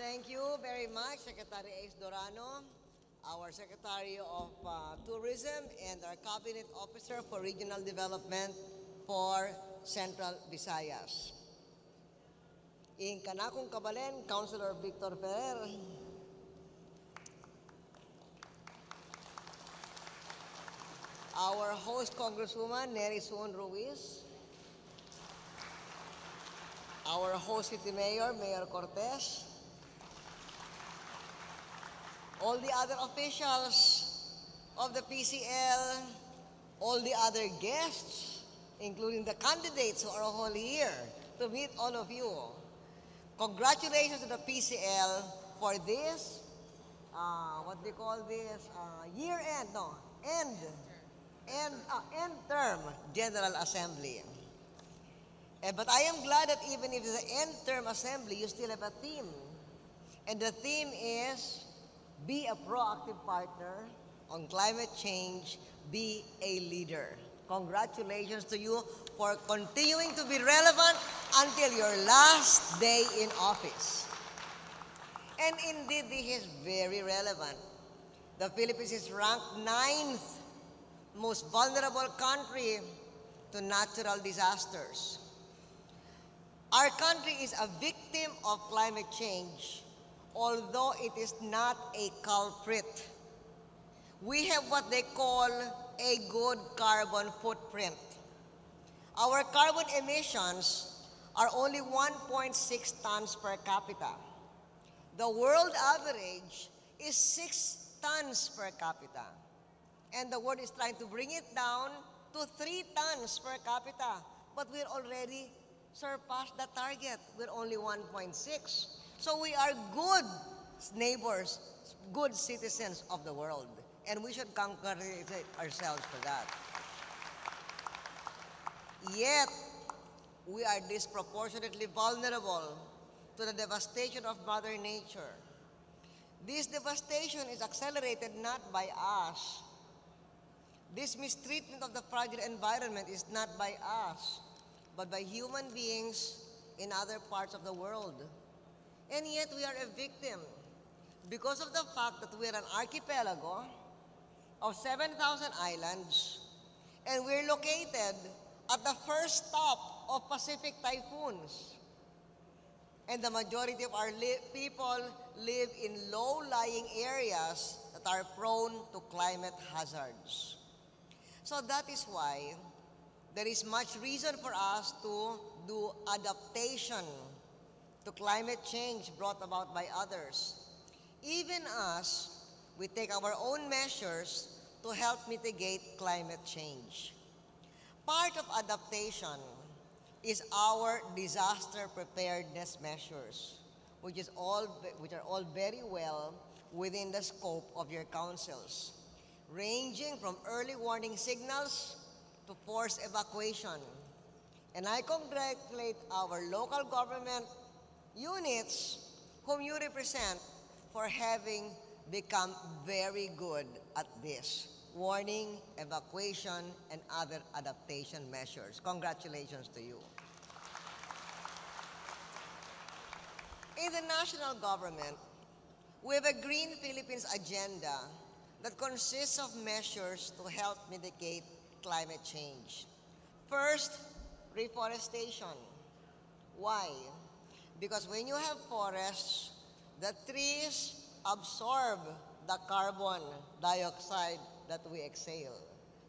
Thank you very much, Secretary Ace Dorano, our Secretary of Tourism, and our Cabinet Officer for Regional Development for Central Visayas. In Kanakong Kabalen, Councilor Victor Ferrer. Our host, Congresswoman Neri Suon Ruiz. Our host City Mayor, Mayor Cortez. All the other officials of the PCL, all the other guests, including the candidates who are all here to meet all of you. Congratulations to the PCL for this, what they call this, year-end, no, end term General Assembly. But I am glad that even if it's an end-term assembly, you still have a theme. And the theme is, be a proactive partner on climate change, be a leader. Congratulations to you for continuing to be relevant until your last day in office. And indeed, this is very relevant. The Philippines is ranked 9th most vulnerable country to natural disasters. Our country is a victim of climate change, although it is not a culprit. We have what they call a good carbon footprint. Our carbon emissions are only 1.6 tons per capita. The world average is 6 tons per capita. And the world is trying to bring it down to 3 tons per capita. But we're already surpassed the target. We're only 1.6. So we are good neighbors, good citizens of the world. And we should congratulate ourselves for that. Yet, we are disproportionately vulnerable to the devastation of Mother Nature. This devastation is accelerated not by us. This mistreatment of the fragile environment is not by us, but by human beings in other parts of the world. And yet we are a victim because of the fact that we are an archipelago of 7,000 islands, and we're located at the first stop of Pacific typhoons. And the majority of our people live in low-lying areas that are prone to climate hazards. So that is why there is much reason for us to do adaptation to climate change brought about by others. Even as we take our own measures to help mitigate climate change. Part of adaptation is our disaster preparedness measures, which are all very well within the scope of your councils, ranging from early warning signals to forced evacuation. And I congratulate our local government units whom you represent for having become very good at this, warning, evacuation, and other adaptation measures. Congratulations to you. In the national government, we have a Green Philippines agenda that consists of measures to help mitigate climate change. First, reforestation. Why? Because when you have forests, the trees absorb the carbon dioxide that we exhale.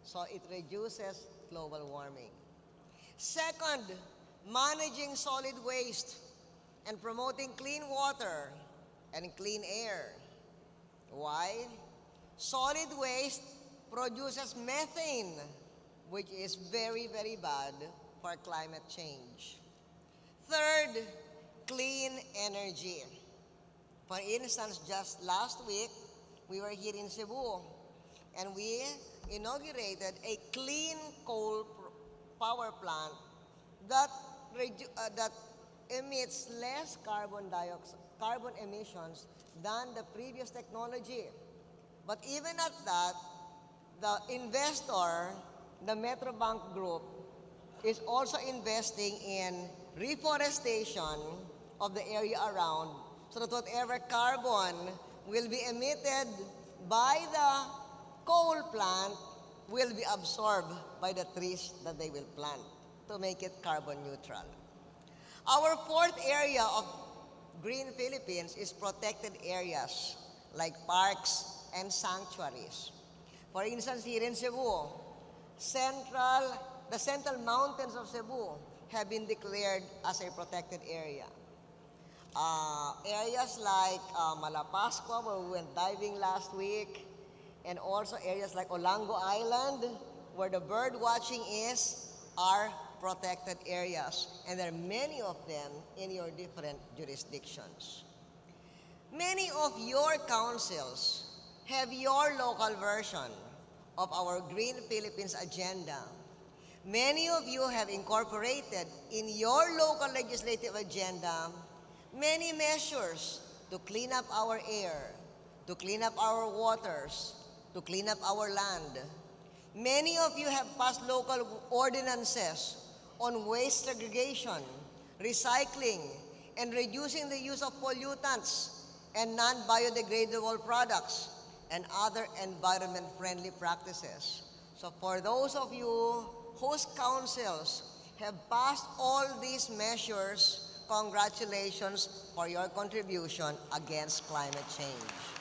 So it reduces global warming. Second, managing solid waste and promoting clean water and clean air. Why? Solid waste produces methane, which is very, very bad for climate change. Third, clean energy. For instance, just last week, we were here in Cebu, and we inaugurated a clean coal power plant that emits less carbon emissions than the previous technology. But even at that, the investor, the Metrobank Group, is also investing in reforestation of the area around so that whatever carbon will be emitted by the coal plant will be absorbed by the trees that they will plant to make it carbon neutral. Our fourth area of Green Philippines is protected areas like parks and sanctuaries. For instance, here in Cebu, the central mountains of Cebu have been declared as a protected area. Areas like Malapascua, where we went diving last week, and also areas like Olango Island, where the bird watching is, are protected areas. And there are many of them in your different jurisdictions. Many of your councils have your local version of our Green Philippines agenda. Many of you have incorporated in your local legislative agenda many measures to clean up our air, to clean up our waters, to clean up our land. Many of you have passed local ordinances on waste segregation, recycling, and reducing the use of pollutants and non-biodegradable products and other environment-friendly practices. So for those of you whose councils have passed all these measures, congratulations for your contribution against climate change.